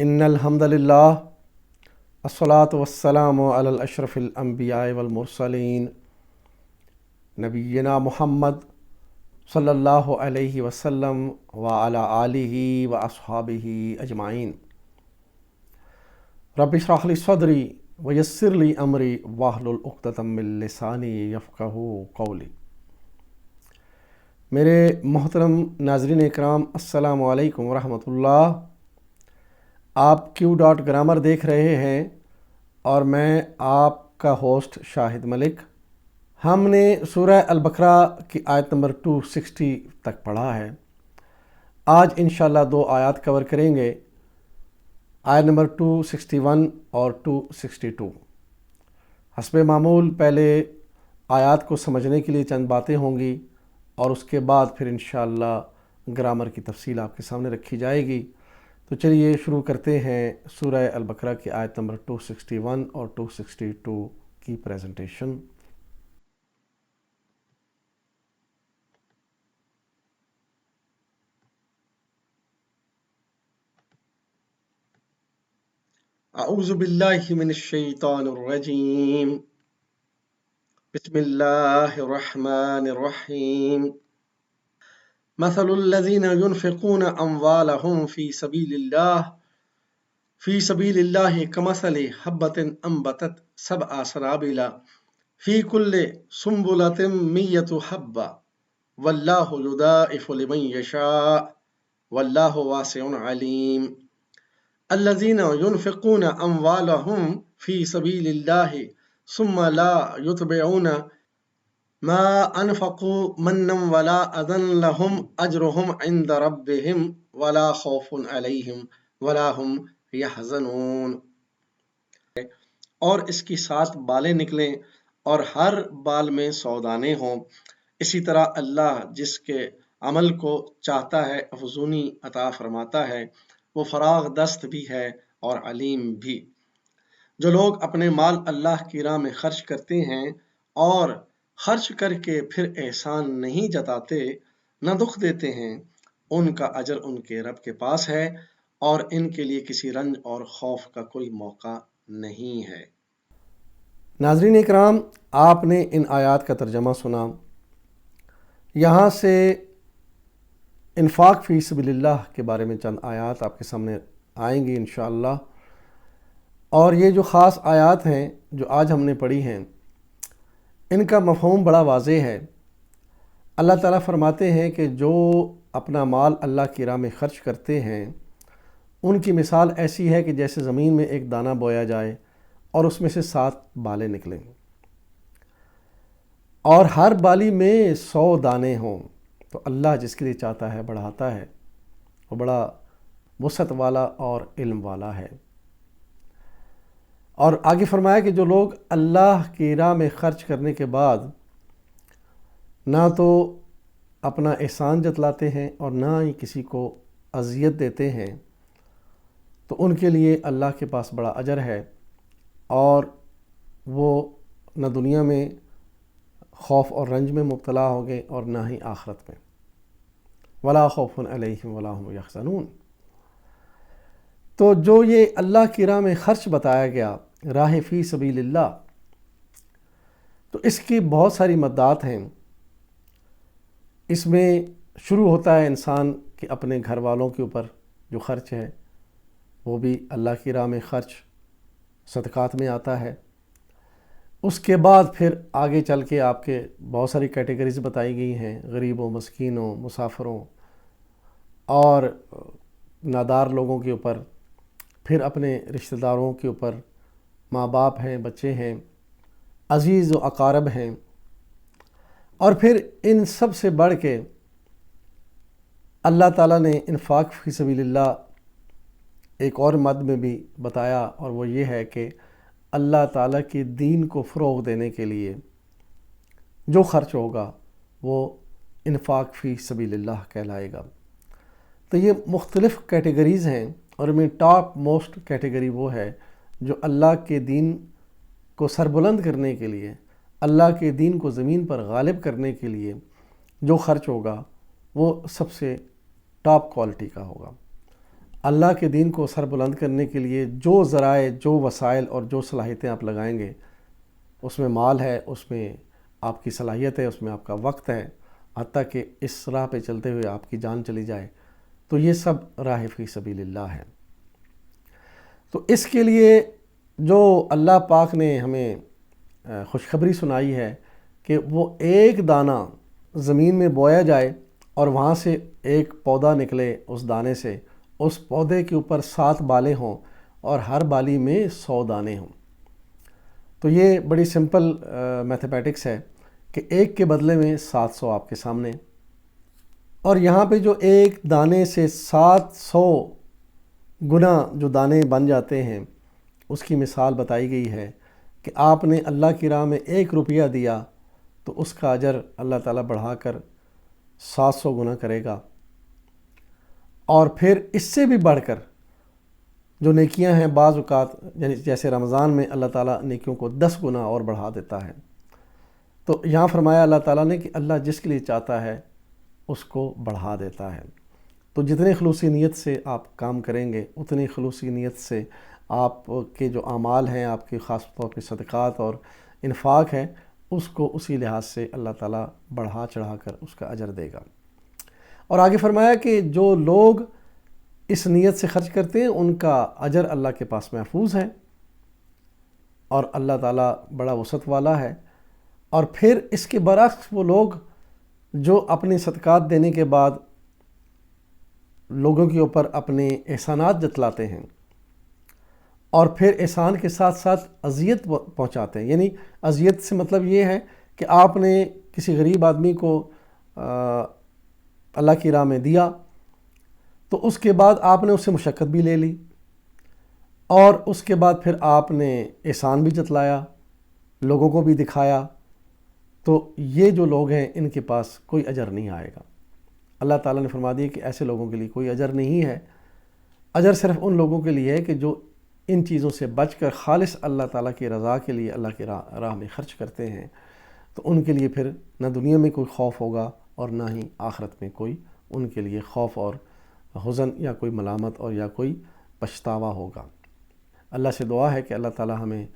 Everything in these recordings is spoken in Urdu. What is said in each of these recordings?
ان الحمد للہ الصلاۃ والسلام علی الاشرف الانبیاء والمرسلین نبینا محمد صلی اللہ علیہ وسلم وعلی آلہ واصحابہ اجمعین۔ رب اشرح لی صدری ویسر لی امری واحلل عقدۃ من لسانی یفقہوا قولی۔ میرے محترم ناظرین اکرام، السلام علیکم ورحمۃ اللہ۔ آپ Q.Grammar دیکھ رہے ہیں اور میں آپ کا ہوسٹ شاہد ملک۔ ہم نے سورہ البقرہ کی آیت نمبر 260 تک پڑھا ہے۔ آج انشاءاللہ 2 آیات کور کریں گے، آیت نمبر 261 اور 262۔ حسب معمول پہلے آیات کو سمجھنے کے لیے چند باتیں ہوں گی اور اس کے بعد پھر انشاءاللہ گرامر کی تفصیل آپ کے سامنے رکھی جائے گی۔ تو چلیے شروع کرتے ہیں سورہ البقرہ کی آیت نمبر 261 اور 262 کی پریزنٹیشن۔ اعوذ باللہ من الشیطان الرجیم، بسم اللہ الرحمن الرحیم۔ مثل الذین ينفقون اموالهم فی سبیل اللہ کمثل حبۃ انبتت 7 سنابل فی کل سنبلۃ 100 حبۃ واللہ یضاعف لمن یشاء واللہ واسع علیم۔ الذین ينفقون اموالهم فی سبیل اللہ ثم لا یتبعون ما انفقوا منا ولا اذى لهم اجرهم عند ربهم ولا خوف عليهم ولا هم يحزنون۔ اور اس کی 7 بالیں نکلیں اور ہر بال میں 100 دانے ہوں، اسی طرح اللہ جس کے عمل کو چاہتا ہے افزونی عطا فرماتا ہے، وہ فراغ دست بھی ہے اور علیم بھی۔ جو لوگ اپنے مال اللہ کی راہ میں خرچ کرتے ہیں اور خرچ کر کے پھر احسان نہیں جتاتے نہ دکھ دیتے ہیں، ان کا اجر ان کے رب کے پاس ہے اور ان کے لیے کسی رنج اور خوف کا کوئی موقع نہیں ہے۔ ناظرین اکرام، آپ نے ان آیات کا ترجمہ سنا۔ یہاں سے انفاق فی سبیل اللہ کے بارے میں چند آیات آپ کے سامنے آئیں گی انشاءاللہ، اور یہ جو خاص آیات ہیں جو آج ہم نے پڑھی ہیں، ان کا مفہوم بڑا واضح ہے۔ اللہ تعالیٰ فرماتے ہیں کہ جو اپنا مال اللہ کی راہ میں خرچ کرتے ہیں، ان کی مثال ایسی ہے کہ جیسے زمین میں ایک دانہ بویا جائے اور اس میں سے 7 بالیں نکلیں اور ہر بالی میں 100 دانے ہوں۔ تو اللہ جس کے لیے چاہتا ہے بڑھاتا ہے، وہ بڑا وسعت والا اور علم والا ہے۔ اور آگے فرمایا کہ جو لوگ اللہ کی راہ میں خرچ کرنے کے بعد نہ تو اپنا احسان جتلاتے ہیں اور نہ ہی کسی کو اذیت دیتے ہیں، تو ان کے لیے اللہ کے پاس بڑا اجر ہے اور وہ نہ دنیا میں خوف اور رنج میں مبتلا ہوں گے اور نہ ہی آخرت میں۔ ولا خوف علیہم ولا هم یحزنون۔ تو جو یہ اللہ کی راہ میں خرچ بتایا گیا، راہ فی سبیل اللہ، تو اس کی بہت ساری مدات ہیں۔ اس میں شروع ہوتا ہے انسان کہ اپنے گھر والوں کے اوپر جو خرچ ہے وہ بھی اللہ کی راہ میں خرچ صدقات میں آتا ہے۔ اس کے بعد پھر آگے چل کے آپ کے بہت ساری کیٹیگریز بتائی گئی ہیں، غریبوں، مسکینوں، مسافروں اور نادار لوگوں کے اوپر، پھر اپنے رشتہ داروں کے اوپر، ماں باپ ہیں، بچے ہیں، عزیز و اقارب ہیں، اور پھر ان سب سے بڑھ کے اللہ تعالیٰ نے انفاق فی سبیل اللہ ایک اور مد میں بھی بتایا، اور وہ یہ ہے کہ اللہ تعالیٰ کے دین کو فروغ دینے کے لیے جو خرچ ہوگا وہ انفاق فی سبیل اللہ کہلائے گا۔ تو یہ مختلف کیٹیگریز ہیں، اور ان میں ٹاپ موسٹ کیٹیگری وہ ہے جو اللہ کے دین کو سربلند کرنے کے لیے، اللہ کے دین کو زمین پر غالب کرنے کے لیے جو خرچ ہوگا وہ سب سے ٹاپ کوالٹی کا ہوگا۔ اللہ کے دین کو سر بلند کرنے کے لیے جو ذرائع، جو وسائل اور جو صلاحیتیں آپ لگائیں گے، اس میں مال ہے، اس میں آپ کی صلاحیت ہے، اس میں آپ کا وقت ہے، حتیٰ کہ اس راہ پہ چلتے ہوئے آپ کی جان چلی جائے، تو یہ سب راہ فی سبیل اللہ ہے۔ تو اس کے لیے جو اللہ پاک نے ہمیں خوشخبری سنائی ہے کہ وہ ایک دانہ زمین میں بویا جائے اور وہاں سے ایک پودا نکلے، اس دانے سے اس پودے کے اوپر 7 بالیں ہوں اور ہر بالی میں 100 دانے ہوں۔ تو یہ بڑی سمپل میتھمیٹکس ہے کہ ایک کے بدلے میں 700 آپ کے سامنے، اور یہاں پہ جو ایک دانے سے 700 گنا جو دانے بن جاتے ہیں، اس کی مثال بتائی گئی ہے کہ آپ نے اللہ کی راہ میں 1 روپیہ دیا تو اس کا اجر اللہ تعالیٰ بڑھا کر 700 گنا کرے گا، اور پھر اس سے بھی بڑھ کر جو نیکیاں ہیں بعض اوقات، یعنی جیسے رمضان میں اللہ تعالیٰ نیکیوں کو 10 گنا اور بڑھا دیتا ہے۔ تو یہاں فرمایا اللہ تعالیٰ نے کہ اللہ جس کے لیے چاہتا ہے اس کو بڑھا دیتا ہے۔ تو جتنے خلوصی نیت سے آپ کام کریں گے، اتنی خلوصی نیت سے آپ کے جو اعمال ہیں، آپ کے خاص طور پہ صدقات اور انفاق ہے، اس کو اسی لحاظ سے اللہ تعالیٰ بڑھا چڑھا کر اس کا اجر دے گا۔ اور آگے فرمایا کہ جو لوگ اس نیت سے خرچ کرتے ہیں ان کا اجر اللہ کے پاس محفوظ ہے، اور اللہ تعالیٰ بڑا وسعت والا ہے۔ اور پھر اس کے برعکس وہ لوگ جو اپنے صدقات دینے کے بعد لوگوں کے اوپر اپنے احسانات جتلاتے ہیں اور پھر احسان کے ساتھ ساتھ اذیت پہنچاتے ہیں، یعنی اذیت سے مطلب یہ ہے کہ آپ نے کسی غریب آدمی کو اللہ کی راہ میں دیا، تو اس کے بعد آپ نے اس سے مشقت بھی لے لی، اور اس کے بعد پھر آپ نے احسان بھی جتلایا، لوگوں کو بھی دکھایا، تو یہ جو لوگ ہیں ان کے پاس کوئی اجر نہیں آئے گا۔ اللہ تعالیٰ نے فرما دیا کہ ایسے لوگوں کے لیے کوئی اجر نہیں ہے۔ اجر صرف ان لوگوں کے لیے ہے کہ جو ان چیزوں سے بچ کر خالص اللہ تعالیٰ کی رضا کے لیے اللہ کی راہ میں خرچ کرتے ہیں، تو ان کے لیے پھر نہ دنیا میں کوئی خوف ہوگا اور نہ ہی آخرت میں کوئی ان کے لیے خوف اور حزن یا کوئی ملامت اور یا کوئی پچھتاوا ہوگا۔ اللہ سے دعا ہے کہ اللہ تعالیٰ ہمیں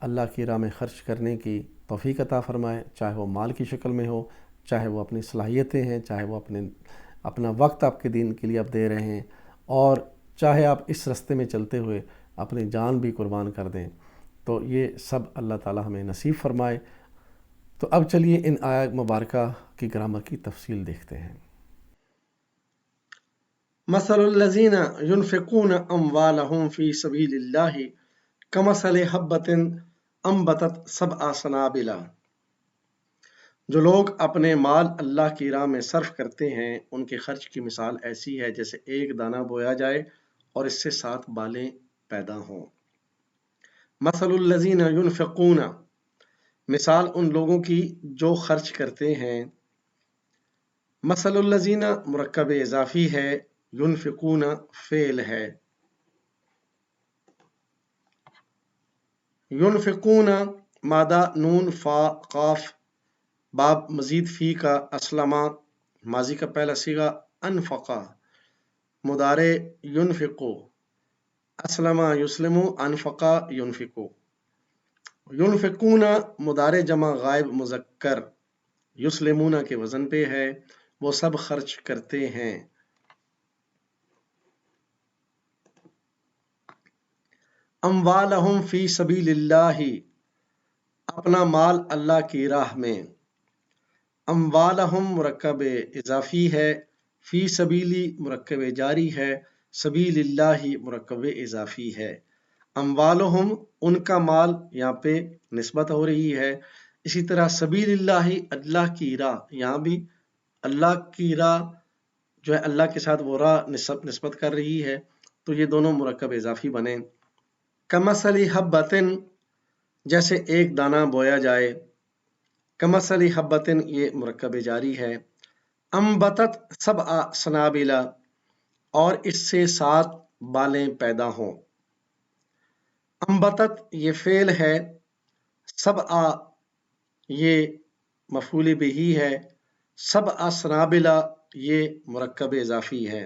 اللہ کی راہ میں خرچ کرنے کی توفیق عطا فرمائے، چاہے وہ مال کی شکل میں ہو، چاہے وہ اپنی صلاحیتیں ہیں، چاہے وہ اپنا وقت آپ کے دین کے لیے آپ دے رہے ہیں، اور چاہے آپ اس رستے میں چلتے ہوئے اپنی جان بھی قربان کر دیں، تو یہ سب اللہ تعالیٰ ہمیں نصیب فرمائے۔ تو اب چلیے ان آیات مبارکہ کی گرامر کی تفصیل دیکھتے ہیں۔ مثل الذین ينفقون اموالهم فی سبیل اللہ کمثل حبۃ انبتت سبع سنابل۔ جو لوگ اپنے مال اللہ کی راہ میں صرف کرتے ہیں، ان کے خرچ کی مثال ایسی ہے جیسے ایک دانہ بویا جائے اور اس سے 7 بالیں پیدا ہوں۔ مثل الذین ينفقون، مثال ان لوگوں کی جو خرچ کرتے ہیں۔ مثل الذین مرکب اضافی ہے، ينفقون فعل ہے۔ ينفقون مادہ نون فا قاف باب مزید فی کا اسلمہ ماضی کا پہلا صیغہ انفقا مضارع ينفقو اسلمہ یسلمو انفقا ينفقو۔ ينفقون مضارع جمع غائب مذکر یسلمون کے وزن پہ ہے، وہ سب خرچ کرتے ہیں۔ اموالہم فی سبیل اللہ، اپنا مال اللہ کی راہ میں۔ اموالہم مرکب اضافی ہے، فی سبیلی مرکب جاری ہے، سبیل اللہ مرکب اضافی ہے۔ اموالہم ان کا مال، یہاں پہ نسبت ہو رہی ہے۔ اسی طرح سبیل اللہ اللہ کی راہ، یہاں بھی اللہ کی راہ جو ہے اللہ کے ساتھ وہ راہ نسبت کر رہی ہے، تو یہ دونوں مرکب اضافی بنے۔ کمثل حبۃ، جیسے ایک دانہ بویا جائے۔ کمثل حبۃ یہ مرکب جاری ہے۔ انبتت سبع سنابل، اور اس سے 7 بالیں پیدا ہوں۔ انبتت یہ فعل ہے، سبع یہ مفعول بہ ہے، سبع سنابل یہ مرکب اضافی ہے۔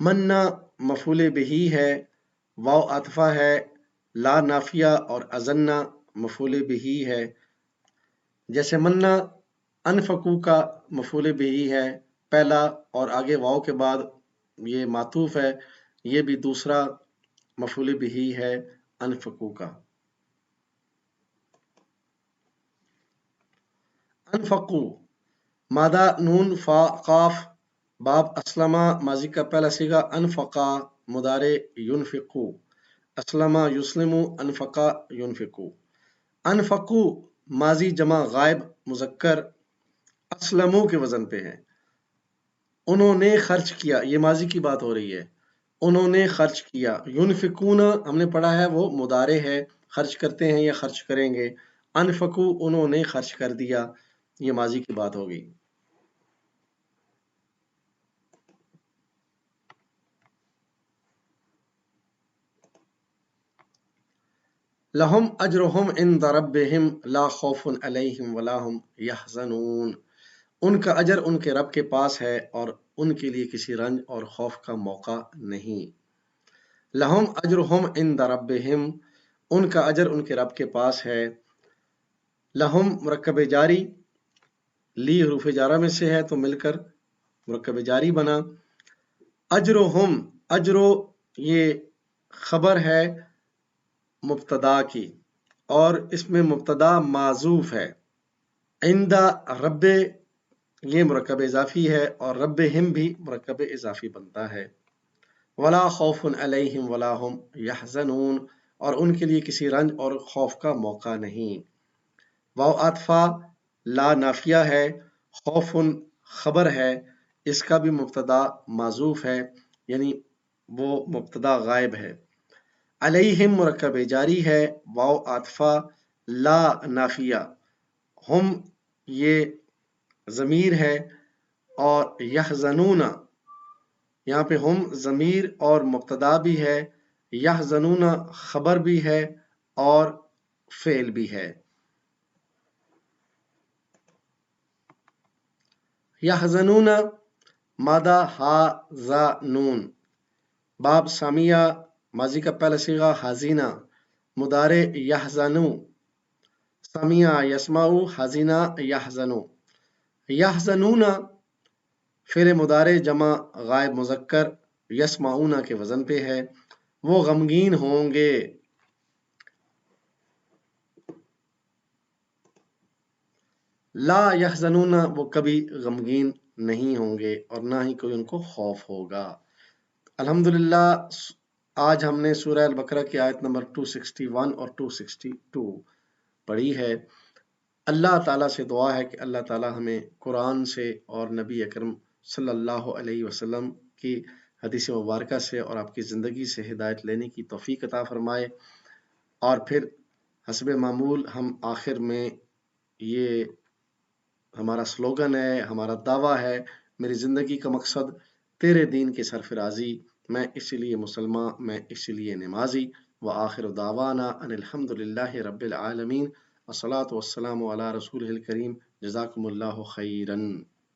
منا مفعول بہی ہے، واو عطفہ ہے، لا نافیہ اور ازنا مفعول بہی ہے۔ جیسے منا انفقو کا مفعول بہی ہے پہلا، اور آگے واو کے بعد یہ معطوف ہے، یہ بھی دوسرا مفعول بہی ہے انفقو کا۔ انفقو مادہ نون فا قاف باب اسلمہ ماضی کا پہلا صیغہ، انفقا مضارع ینفقو، اسلمہ یسلمو انفقا ینفقو۔ انفقو ماضی جمع غائب مذکر اسلمو کے وزن پہ ہے، انہوں نے خرچ کیا، یہ ماضی کی بات ہو رہی ہے، انہوں نے خرچ کیا۔ ینفقون ہم نے پڑھا ہے وہ مضارع ہے، خرچ کرتے ہیں یا خرچ کریں گے۔ انفقو انہوں نے خرچ کر دیا، یہ ماضی کی بات ہوگی۔ لہم اجرہم عند ربہم لا خوف علیہم ولا ہم یحزنون، ان کا اجر ان کے رب کے پاس ہے اور ان کے لیے کسی رنج اور خوف کا موقع نہیں۔ لہم اجرہم عند ربہم، ان کا اجر ان کے رب کے پاس ہے۔ لہم مرکب جاری، لی حروف جارہ میں سے ہے تو مل کر مرکب جاری بنا۔ اجرہم، اجرو یہ خبر ہے مبتدا کی، اور اس میں مبتدا معذوف ہے۔ عند رب یہ مرکب اضافی ہے، اور ربہم بھی مرکب اضافی بنتا ہے۔ ولا خوف علیہم ولا ہم یحزنون، اور ان کے لیے کسی رنج اور خوف کا موقع نہیں۔ واو عطفہ لا نافیہ ہے، خوف خبر ہے، اس کا بھی مبتدا معذوف ہے، یعنی وہ مبتدا غائب ہے۔ علیہم مرکب جاری ہے، واو عطفہ لا نافیہ، ہم یہ ضمیر ہے، اور یحزنون یہاں پہ ہم ضمیر اور مبتدا بھی ہے، یحزنون خبر بھی ہے اور فعل بھی ہے۔ یحزنون مادہ ہا زا نون باب سامیہ ماضی کا پہلا صیغہ حزینہ مضارع یحزنو، سامیہ یسمعو حزینہ یحزنو۔ یحزنون فعل مضارع جمع غائب مذکر یسمعون کے وزن پہ ہے، وہ غمگین ہوں گے۔ لا یحزنون وہ کبھی غمگین نہیں ہوں گے اور نہ ہی کوئی ان کو خوف ہوگا۔ الحمدللہ آج ہم نے سورہ البقرہ کی آیت نمبر 261 اور 262 پڑھی ہے۔ اللہ تعالیٰ سے دعا ہے کہ اللہ تعالیٰ ہمیں قرآن سے اور نبی اکرم صلی اللہ علیہ وسلم کی حدیث مبارکہ سے اور آپ کی زندگی سے ہدایت لینے کی توفیق عطا فرمائے۔ اور پھر حسب معمول ہم آخر میں یہ ہمارا سلوگن ہے، ہمارا دعویٰ ہے، میری زندگی کا مقصد تیرے دین کی سرفرازی، میں اسی لیے مسلمان، میں اسی لیے نمازی۔ وآخر دعوانا ان الحمدللہ رب العالمین، والصلاة والسلام علی رسولہ الکریم، جزاکم اللہ خیراً۔